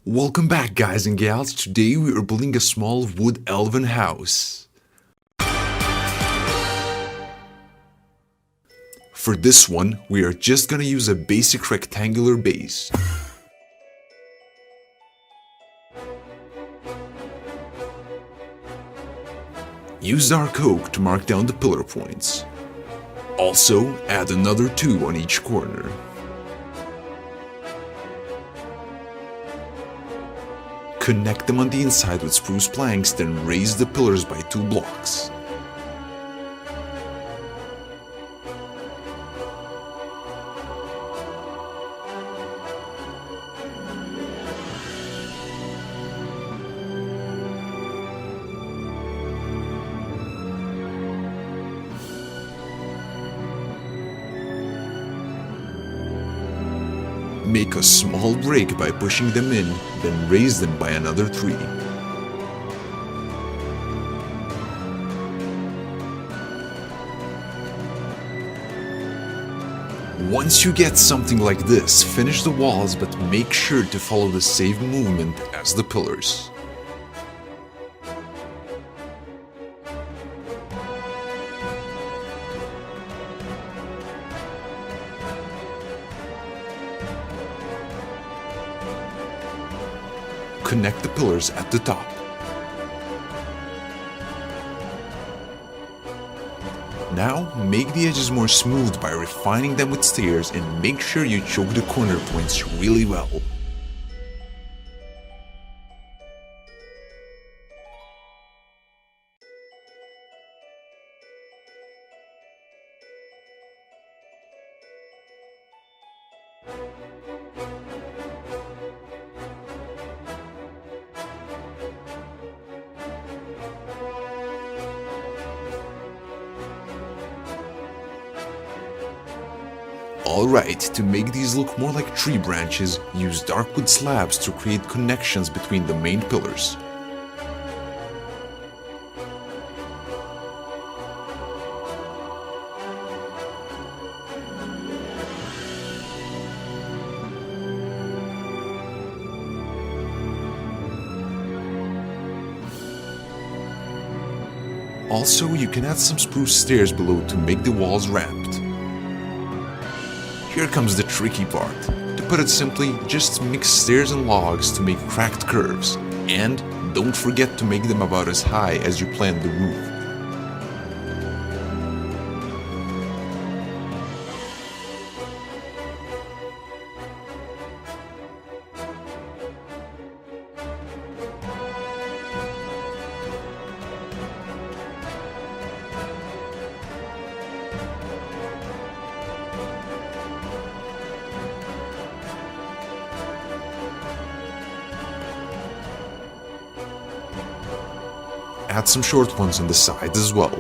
Welcome back, guys and gals. Today we are building a small wood elven house. For this one, we are just gonna use a basic rectangular base. Use dark oak to mark down the pillar points. Also, add another 2 on each corner. Connect them on the inside with spruce planks, then raise the pillars by 2 blocks. Make a small break by pushing them in, then raise them by another 3. Once you get something like this, finish the walls, but make sure to follow the same movement as the pillars. Connect the pillars at the top. Now, make the edges more smooth by refining them with stairs and make sure you choke the corner points really well. Alright, to make these look more like tree branches, use dark wood slabs to create connections between the main pillars. Also, you can add some spruce stairs below to make the walls ramped. Here comes the tricky part. To put it simply, just mix stairs and logs to make cracked curves. And don't forget to make them about as high as you planned the roof. Add some short ones on the sides as well.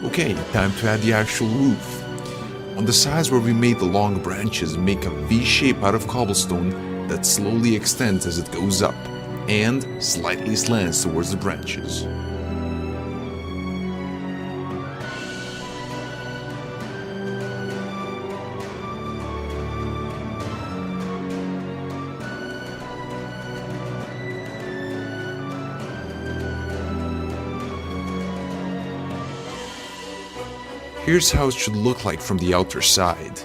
Okay, time to add the actual roof. On the sides where we made the long branches, make a V shape out of cobblestone that slowly extends as it goes up and slightly slants towards the branches. Here's how it should look like from the outer side.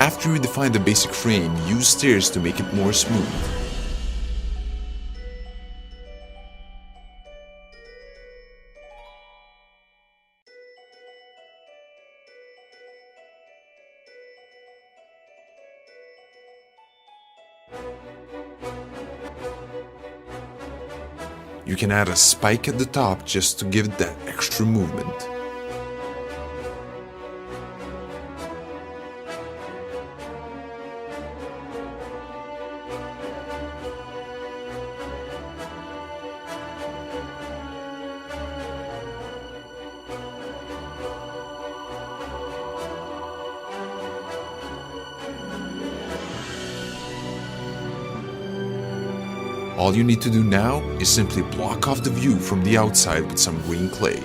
After you define the basic frame, use stairs to make it more smooth. You can add a spike at the top just to give it that extra movement. All you need to do now is simply block off the view from the outside with some green clay.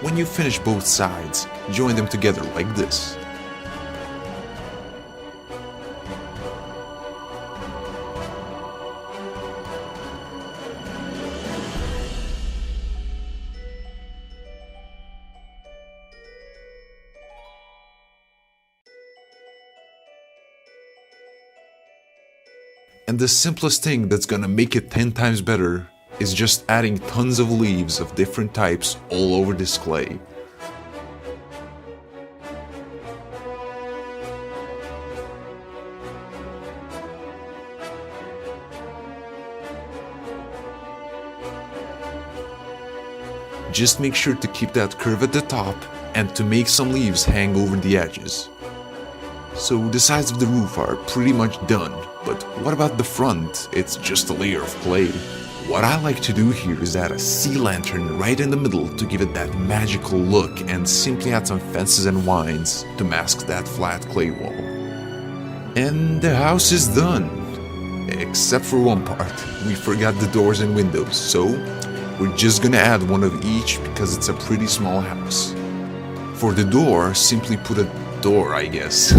When you finish both sides, join them together like this. And the simplest thing that's gonna make it 10 times better is just adding tons of leaves of different types all over this clay. Just make sure to keep that curve at the top and to make some leaves hang over the edges. So the sides of the roof are pretty much done, but what about the front? It's just a layer of clay. What I like to do here is add a sea lantern right in the middle to give it that magical look and simply add some fences and vines to mask that flat clay wall. And the house is done. Except for one part, we forgot the doors and windows, so we're just gonna add one of each because it's a pretty small house. For the door, simply put a door, I guess.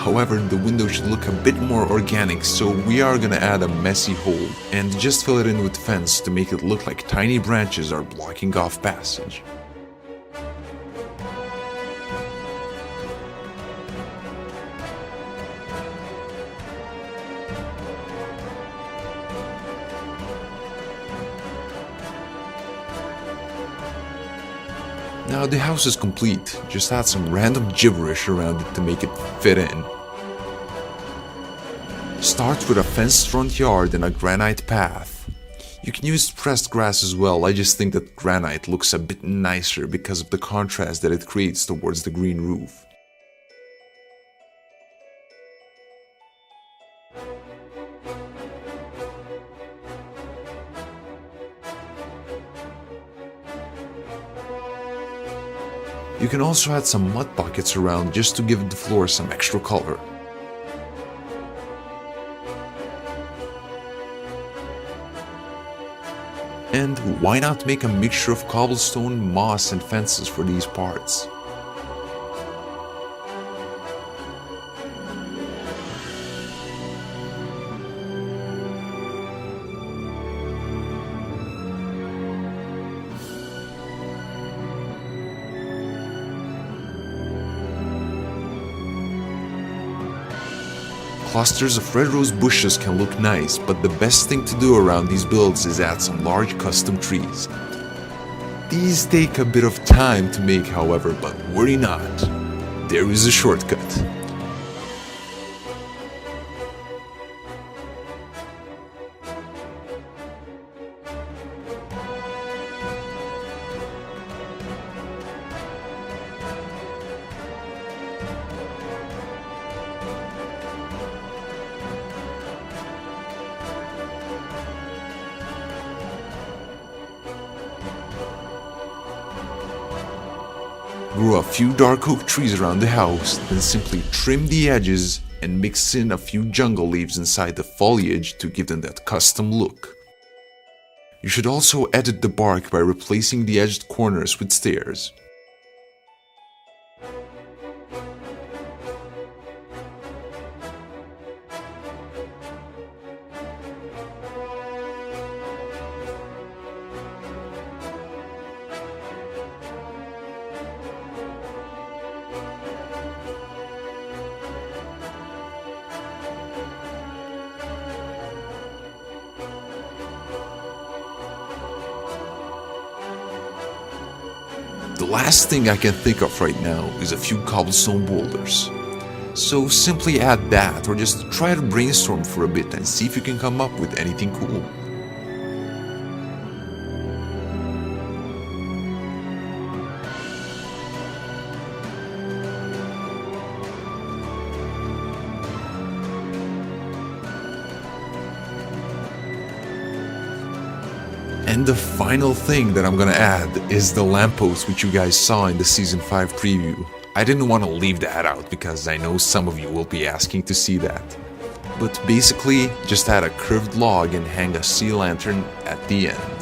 However, the window should look a bit more organic, so we are gonna add a messy hole and just fill it in with fence to make it look like tiny branches are blocking off passage. Now the house is complete, just add some random gibberish around it to make it fit in. Start with a fenced front yard and a granite path. You can use pressed grass as well, I just think that granite looks a bit nicer because of the contrast that it creates towards the green roof. You can also add some mud pockets around just to give the floor some extra color. And why not make a mixture of cobblestone, moss and fences for these parts? Clusters of red rose bushes can look nice, but the best thing to do around these builds is add some large custom trees. These take a bit of time to make, however, but worry not. There is a shortcut. Grow a few dark oak trees around the house, then simply trim the edges and mix in a few jungle leaves inside the foliage to give them that custom look. You should also edit the bark by replacing the edged corners with stairs. The last thing I can think of right now is a few cobblestone boulders. So simply add that, or just try to brainstorm for a bit and see if you can come up with anything cool. And the final thing that I'm gonna add is the lamppost which you guys saw in the Season 5 preview. I didn't want to leave that out because I know some of you will be asking to see that. But basically, just add a curved log and hang a sea lantern at the end.